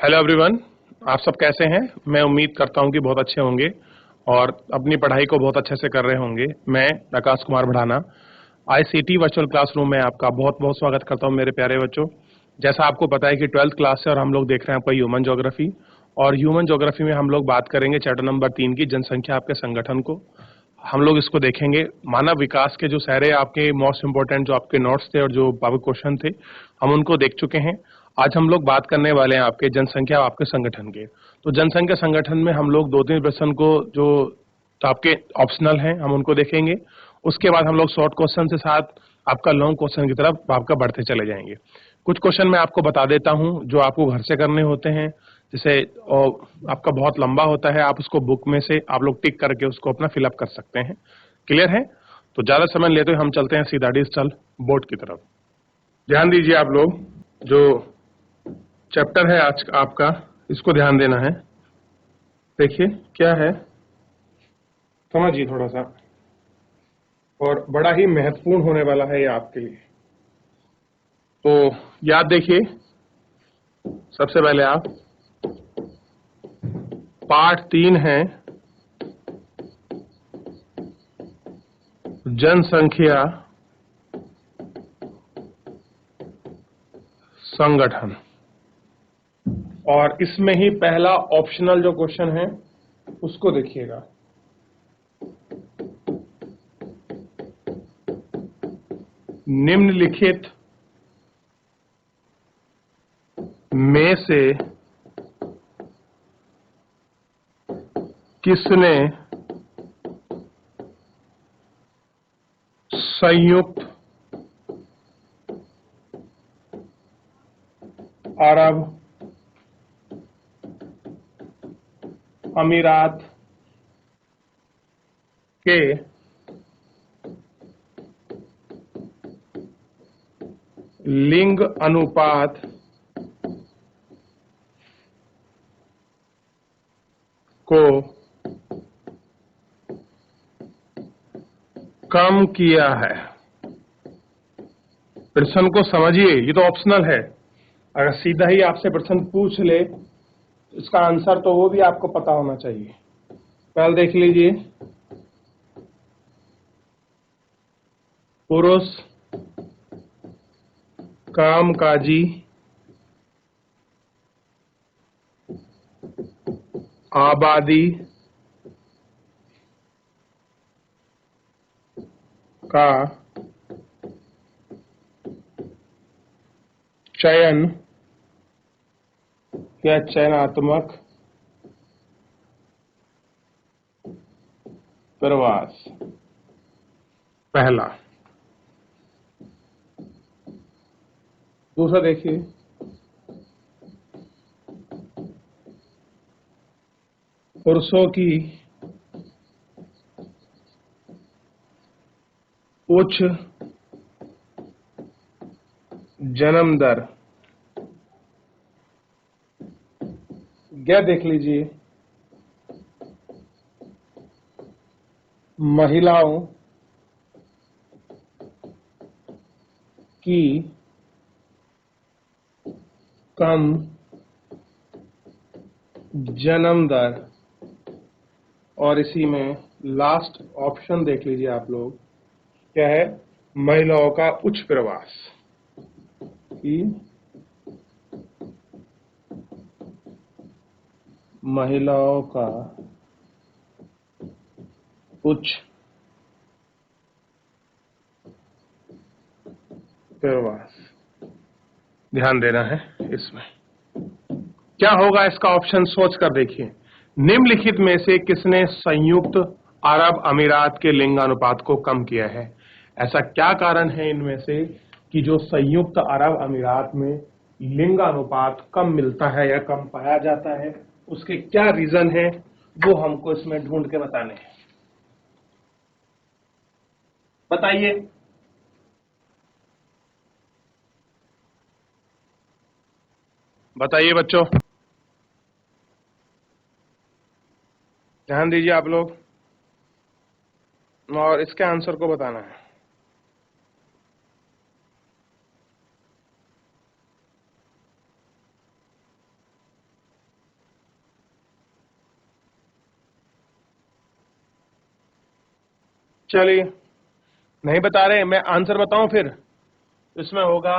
Hello everyone, आप सब कैसे हैं। मैं उम्मीद करता हूं कि बहुत अच्छे होंगे और अपनी पढ़ाई को बहुत अच्छे से कर रहे होंगे। मैं आकाश कुमार बढ़ाना आईसीटी वर्चुअल क्लासरूम में आपका बहुत बहुत स्वागत करता हूं मेरे प्यारे बच्चों। जैसा आपको पता है कि 12th क्लास है और हम लोग देख रहे हैं आपका ह्यूमन ज्योग्राफी, और ह्यूमन ज्योग्राफी में हम लोग बात करेंगे चैप्टर नंबर 3 की जनसंख्या आपके संगठन को। हम लोग इसको देखेंगे। मानव विकास के जो सारे आपके मोस्ट इंपोर्टेंट जो आपके नोट्स थे और जो आपके क्वेश्चन थे, हम उनको देख चुके हैं। आज हम लोग बात करने वाले हैं आपके जनसंख्या आपके संगठन के। तो जनसंख्या संगठन में हम लोग 2-3 प्रश्न को जो तो आपके ऑप्शनल हैं हम उनको देखेंगे। उसके बाद हम लोग शॉर्ट क्वेश्चन से साथ आपका लॉन्ग क्वेश्चन की तरफ आपका बढ़ते चले जाएंगे। कुछ क्वेश्चन मैं आपको बता देता हूं जो आपको घर से करने होते हैं। जैसे आपका बहुत लंबा होता है, आप उसको बुक में से आप लोग टिक करके उसको अपना फिलअप कर सकते हैं। क्लियर है? तो ज्यादा समय लेते हुए हम चलते हैं सीधा डिजिटल बोर्ड की तरफ। ध्यान दीजिए आप लोग, जो चैप्टर है आज आपका, इसको ध्यान देना है। देखिए क्या है, समझिए थोड़ा सा, और बड़ा ही महत्वपूर्ण होने वाला है ये आपके लिए। तो याद देखिए, सबसे पहले आप पार्ट 3 है जनसंख्या संगठन, और इसमें ही पहला ऑप्शनल जो क्वेश्चन है उसको देखिएगा। निम्नलिखित में से किसने संयुक्त अरब अमीरात के लिंग अनुपात को कम किया है? प्रश्न को समझिए, ये तो ऑप्शनल है। अगर सीधा ही आपसे प्रश्न पूछ ले तो इसका आंसर तो वो भी आपको पता होना चाहिए। पहले देख लीजिए, पुरुष कामकाजी आबादी का चयन या चयनात्मक प्रवास। पहला। दूसरा देखिए, पुरुषों की उच्च जन्म दर। क्या देख लीजिए, महिलाओं की कम जन्म दर, और इसी में लास्ट ऑप्शन देख लीजिए आप लोग, क्या है? महिलाओं का उच्च प्रवास की महिलाओं का उच्च प्रवास। ध्यान देना है इसमें। क्या होगा इसका ऑप्शन, सोच कर देखिए। निम्नलिखित में से किसने संयुक्त अरब अमीरात के लिंगानुपात को कम किया है? ऐसा क्या कारण है इनमें से कि जो संयुक्त अरब अमीरात में लिंगानुपात कम मिलता है या कम पाया जाता है? उसके क्या रीजन है वो हमको इसमें ढूंढ के बताने हैं। बताइए। बताइए बच्चों, ध्यान दीजिए आप लोग, और इसके आंसर को बताना है। चलिए, नहीं बता रहे, मैं आंसर बताऊं फिर। इसमें होगा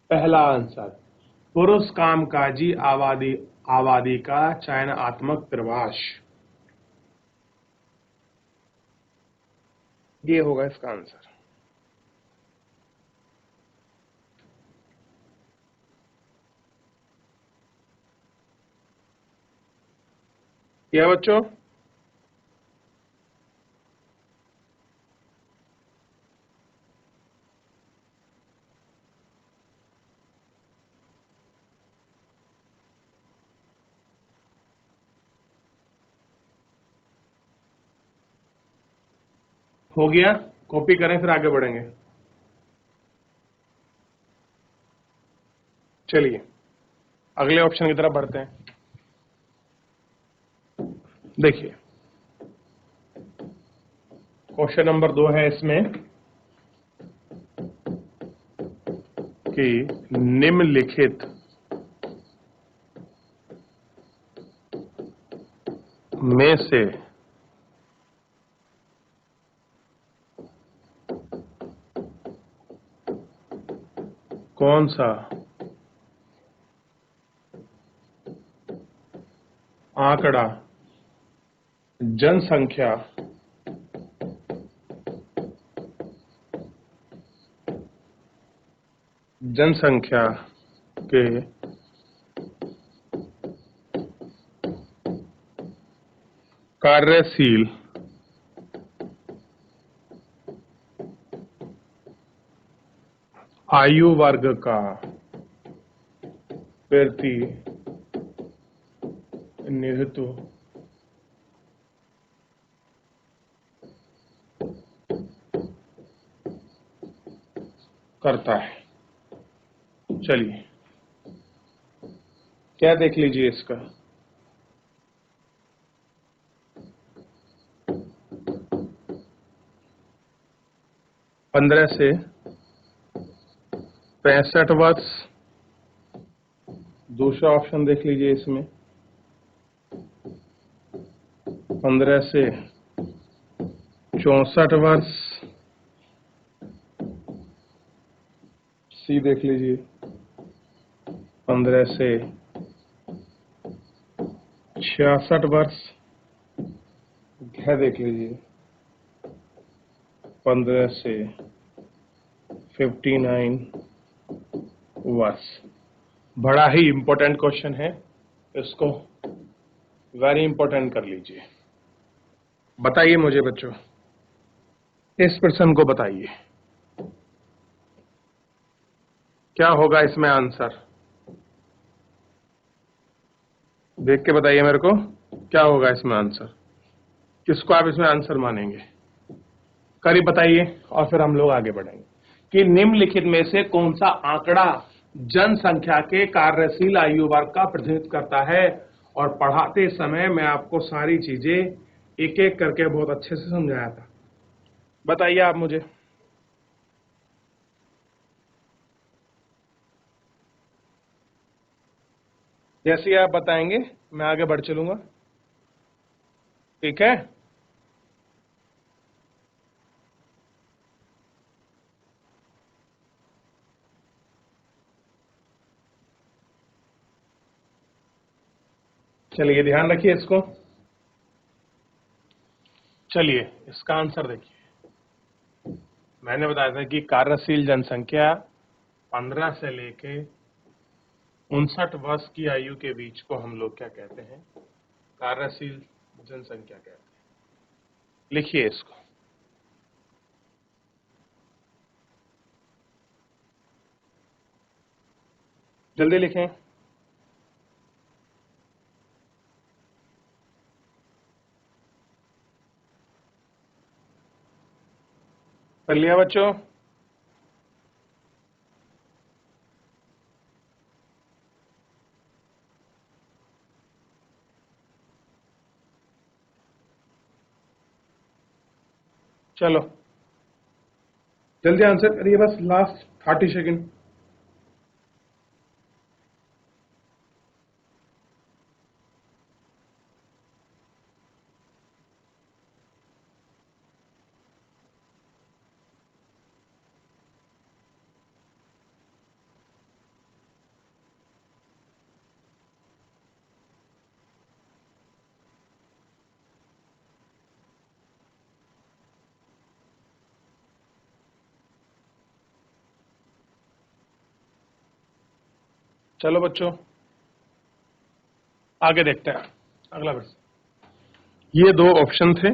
पहला आंसर, पुरुष कामकाजी आबादी आबादी का चयनात्मक प्रवास। ये होगा इसका आंसर। क्या बच्चों? हो गया? कॉपी करें फिर आगे बढ़ेंगे। चलिए अगले ऑप्शन की तरफ बढ़ते हैं। देखिए, क्वेश्चन नंबर 2 है इसमें कि निम्नलिखित में से कौन सा आंकड़ा जनसंख्या जनसंख्या के कार्यशील आयु वर्ग का प्रतिनिधित्व करता है। चलिए क्या देख लीजिए इसका। 15 से 65 वर्ष, दूसरा ऑप्शन देख लीजिए इसमें 15 से 64 वर्ष, सी देख लीजिए 15 से 66 वर्ष, घ देख लीजिए 15 से 59 वर्ष। बड़ा ही इंपॉर्टेंट क्वेश्चन है, इसको वेरी इंपॉर्टेंट कर लीजिए। बताइए मुझे बच्चों, इस प्रश्न को बताइए क्या होगा इसमें आंसर। देख के बताइए मेरे को क्या होगा इसमें आंसर, किसको आप इसमें आंसर मानेंगे। करीब बताइए और फिर हम लोग आगे बढ़ेंगे कि निम्नलिखित में से कौन सा आंकड़ा जनसंख्या के कार्यशील आयु वर्ग का प्रतिनिधित्व करता है। और पढ़ाते समय मैं आपको सारी चीजें एक एक करके बहुत अच्छे से समझाया था। बताइए आप मुझे। जैसे ही आप बताएंगे मैं आगे बढ़ चलूंगा, ठीक है। चलिए ध्यान रखिए इसको। चलिए इसका आंसर देखिए। मैंने बताया था कि कार्यशील जनसंख्या 15 से लेके 59 वर्ष की आयु के बीच को हम लोग क्या कहते हैं, कार्यशील जनसंख्या कहते हैं। लिखिए इसको। जल्दी लिखें। कर लिया बच्चों? चलो जल्दी आंसर करिए, बस लास्ट 30 सेकंड। चलो बच्चों, आगे देखते हैं अगला प्रश्न। ये दो ऑप्शन थे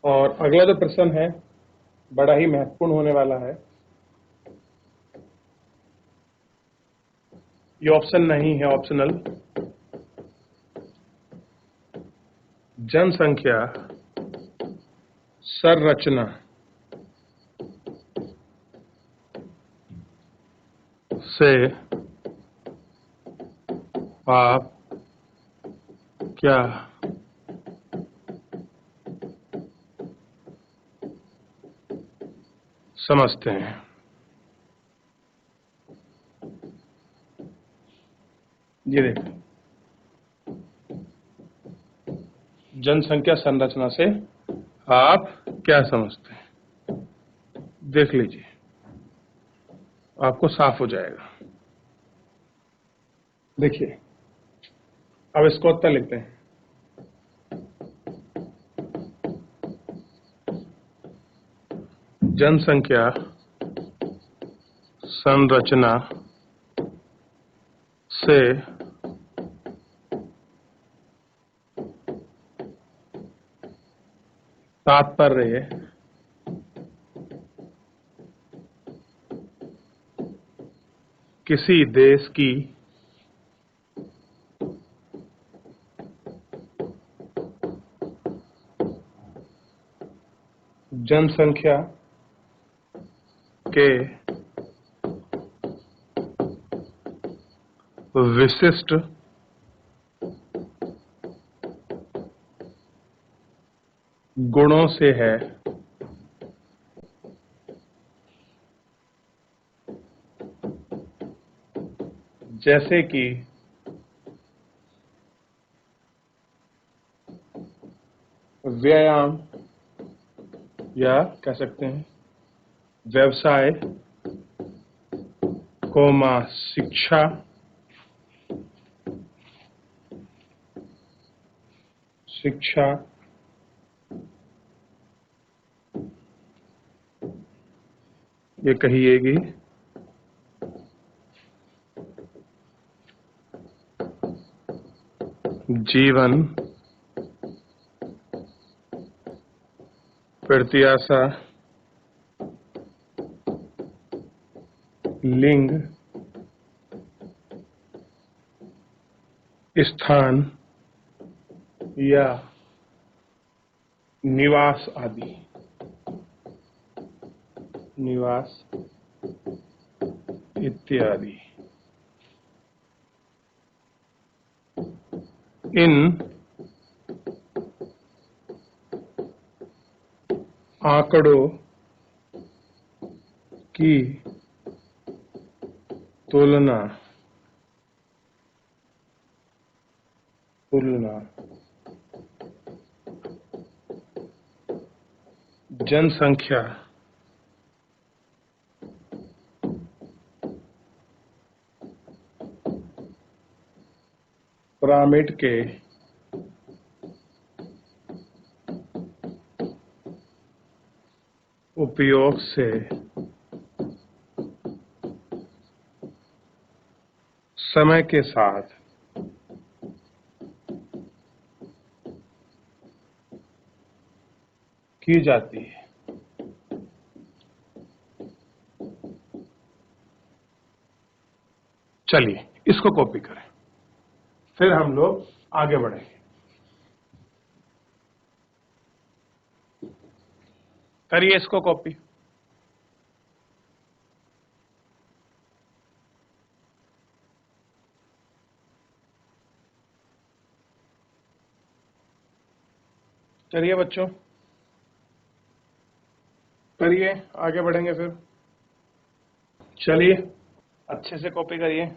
और अगला जो प्रश्न है बड़ा ही महत्वपूर्ण होने वाला है। ये ऑप्शन नहीं है, ऑप्शनल। जनसंख्या संरचना से आप क्या समझते हैं? ये देखो, जनसंख्या संरचना से आप क्या समझते हैं? देख लीजिए, आपको साफ हो जाएगा। देखिए, अब इसको उत्तर लिखते हैं। जनसंख्या संरचना से तात्पर्य किसी देश की जनसंख्या के विशिष्ट गुणों से है, जैसे कि व्यायाम, या कह सकते हैं व्यवसाय, शिक्षा, ये कहिएगी, जीवन प्रत्याशा, लिंग, स्थान या निवास आदि। निवास इत्यादि। इन आंकड़ों की तुलना जनसंख्या पिरामिड के उपयोग से समय के साथ की जाती है। चलिए इसको कॉपी करें, फिर हम लोग आगे बढ़ेंगे। करिए इसको कॉपी। चलिए बच्चों, करिए, आगे बढ़ेंगे फिर। चलिए अच्छे से कॉपी करिए।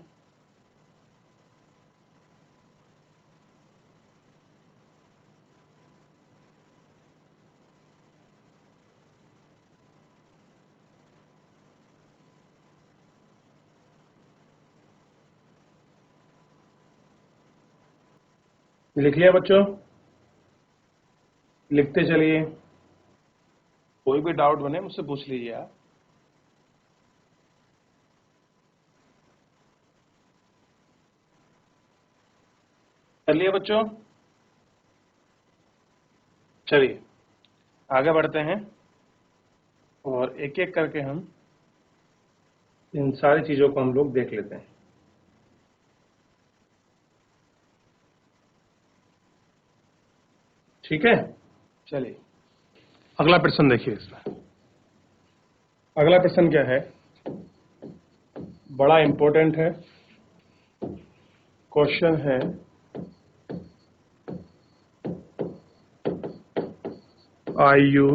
लिख लिया बच्चों? लिखते चलिए, कोई भी डाउट बने मुझसे पूछ लीजिए आप। चलिए बच्चों, चलिए आगे बढ़ते हैं और एक एक करके हम इन सारी चीजों को हम लोग देख लेते हैं। ठीक है, चलिए अगला प्रश्न देखिए। इसमें अगला प्रश्न क्या है, बड़ा इंपॉर्टेंट है। क्वेश्चन है, आयु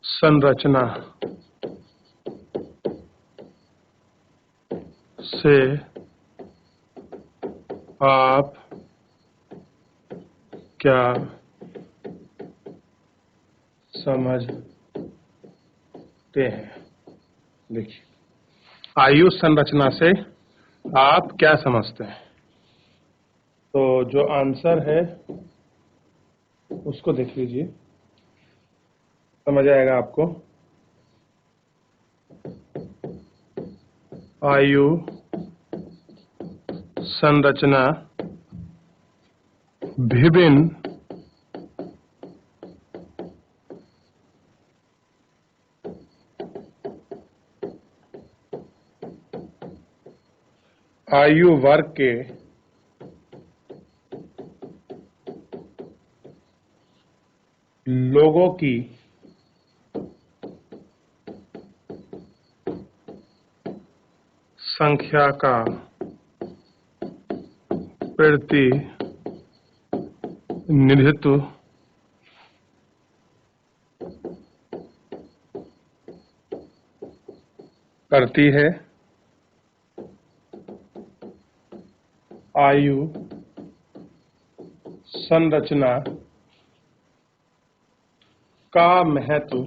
संरचना से आप क्या समझते हैं? देखिए, आयु संरचना से आप क्या समझते हैं? तो जो आंसर है उसको देख लीजिए, समझ आएगा आपको। आयु संरचना विभिन्न आयु वर्ग के लोगों की संख्या का प्रतिनिधित्व करती है। आयु संरचना का महत्व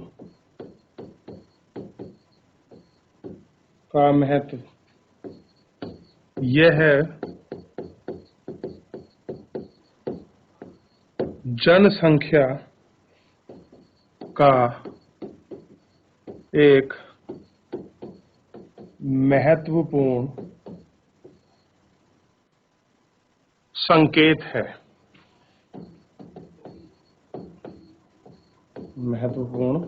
यह जनसंख्या का एक महत्वपूर्ण संकेत है। महत्वपूर्ण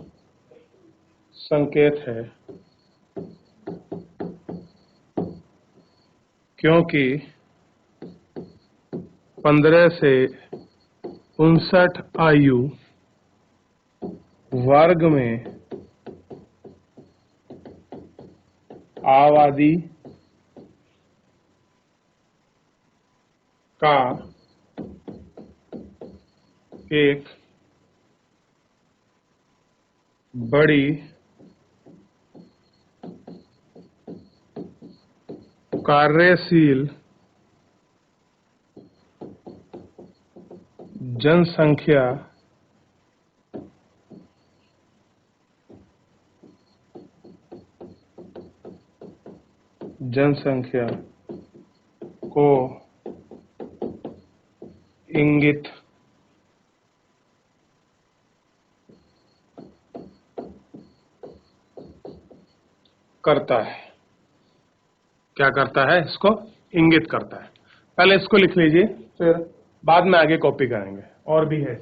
संकेत है, क्योंकि 15 से 59 आयु वर्ग में आबादी का एक बड़ी कार्यशील जनसंख्या को इंगित करता है। क्या करता है? इसको इंगित करता है। पहले इसको लिख लीजिए, फिर बाद में आगे कॉपी करेंगे। और भी है,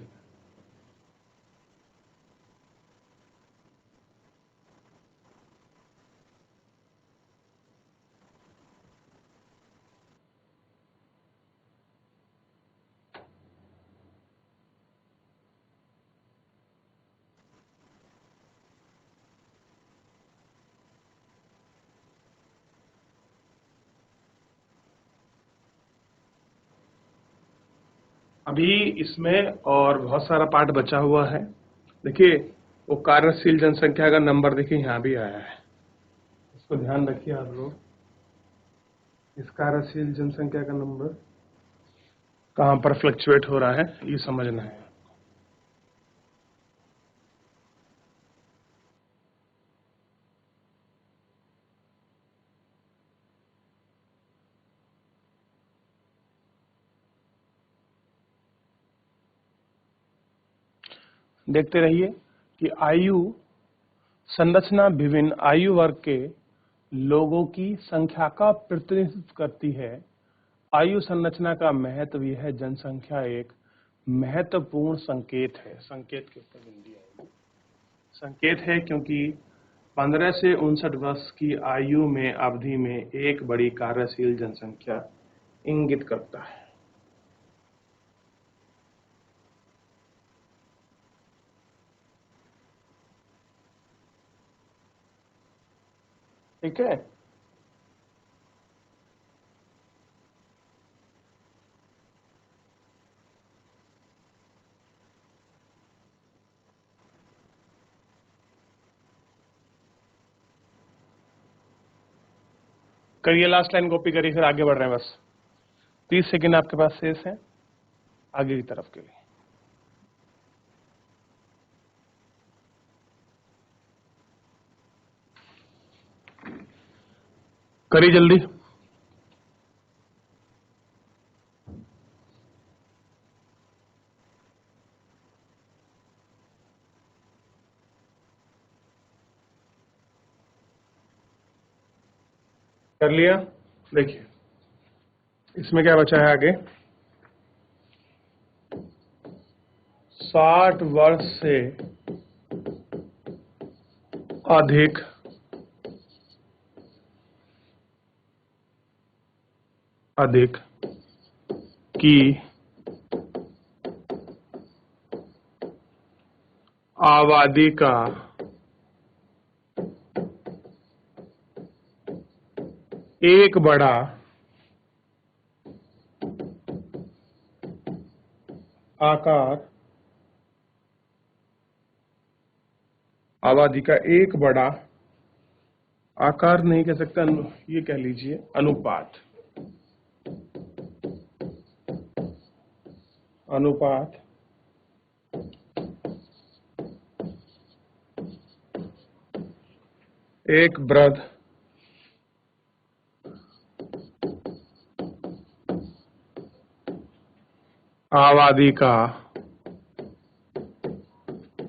अभी इसमें और बहुत सारा पार्ट बचा हुआ है। देखिए, वो कार्यशील जनसंख्या का नंबर देखिए यहाँ भी आया है, इसको ध्यान रखिए आप लोग। इस कार्यशील जनसंख्या का नंबर कहाँ पर फ्लक्चुएट हो रहा है, ये समझना है। देखते रहिए कि आयु संरचना विभिन्न आयु वर्ग के लोगों की संख्या का प्रतिनिधित्व करती है। आयु संरचना का महत्व यह है, जनसंख्या एक महत्वपूर्ण संकेत है। संकेत के ऊपर हिंदी आएगी। संकेत है क्योंकि 15 से 59 वर्ष की आयु में अवधि में एक बड़ी कार्यशील जनसंख्या इंगित करता है। ठीक है। करिए, लास्ट लाइन कॉपी करिए, फिर आगे बढ़ रहे हैं। बस 30 सेकंड आपके पास शेष है आगे की तरफ के लिए। करिए जल्दी। कर लिया। देखिए इसमें क्या बचा है आगे। 60 वर्ष से अधिक की आबादी का एक बड़ा आकार, आबादी का एक बड़ा आकार नहीं कह सकता, ये कह लीजिए अनुपात। एक वृद्ध आबादी का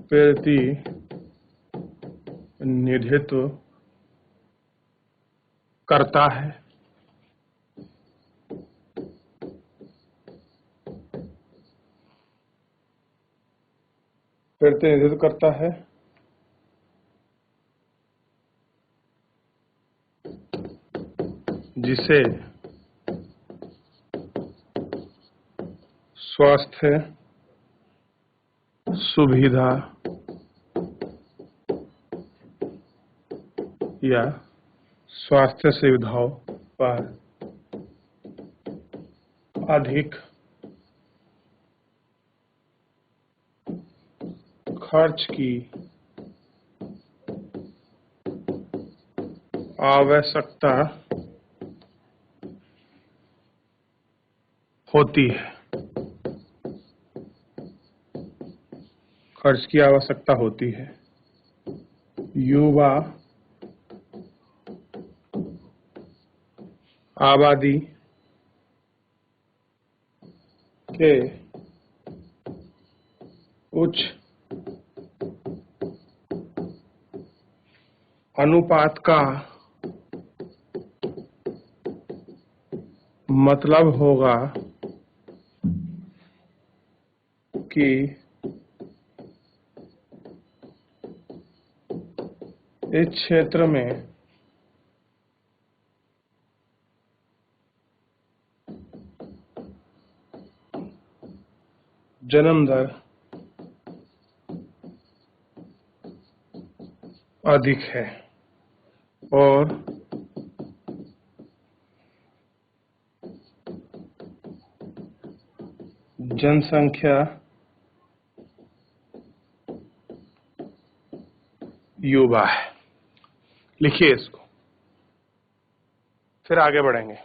प्रतिनिधित्व करता है। जिसे स्वास्थ्य सुविधा या स्वास्थ्य सुविधाओं पर अधिक खर्च की आवश्यकता होती है। युवा आबादी के उच्च अनुपात का मतलब होगा कि इस क्षेत्र में जन्म दर अधिक है और जनसंख्या युवा है। लिखिए इसको, फिर आगे बढ़ेंगे।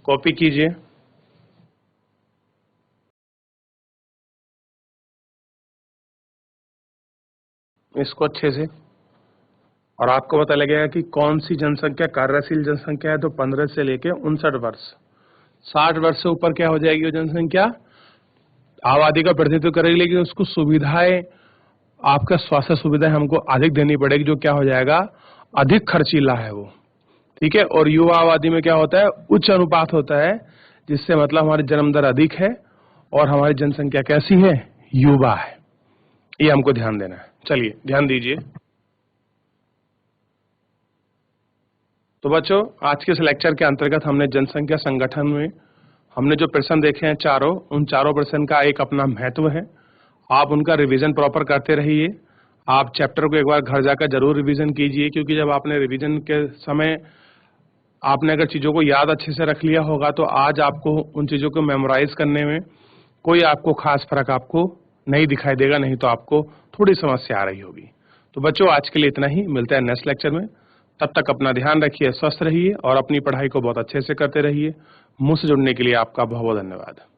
कॉपी कीजिए। इसको अच्छे से, और आपको पता लगेगा कि कौन सी जनसंख्या कार्यशील जनसंख्या है। तो 15 से लेके 59 वर्ष 60 वर्ष से ऊपर क्या हो जाएगी वो जनसंख्या? आबादी का प्रतिनिधित्व करेगी, लेकिन उसको सुविधाएं, आपका स्वास्थ्य सुविधाएं हमको अधिक देनी पड़ेगी, जो क्या हो जाएगा? अधिक खर्चीला है वो। ठीक है। और युवा आबादी में क्या होता है? उच्च अनुपात होता है, जिससे मतलब हमारी जन्म दर अधिक है और हमारी जनसंख्या कैसी है? युवा है। ये हमको ध्यान देना है। चलिए ध्यान दीजिए। तो बच्चों, आज के इस लेक्चर के अंतर्गत हमने जनसंख्या संगठन में हमने जो प्रश्न देखे हैं चारों, उन चारों प्रश्न का एक अपना महत्व है। आप उनका रिवीजन प्रॉपर करते रहिए। आप चैप्टर को एक बार घर जाकर जरूर रिवीजन कीजिए, क्योंकि जब आपने रिवीजन के समय आपने अगर चीजों को याद अच्छे से रख लिया होगा तो आज आपको उन चीजों को मेमोराइज करने में कोई आपको खास फर्क आपको नहीं दिखाई देगा, नहीं तो आपको थोड़ी समस्या आ रही होगी। तो बच्चों, आज के लिए इतना ही। मिलते हैं नेक्स्ट लेक्चर में। तब तक अपना ध्यान रखिए, स्वस्थ रहिए और अपनी पढ़ाई को बहुत अच्छे से करते रहिए। मुझसे जुड़ने के लिए आपका बहुत बहुत धन्यवाद।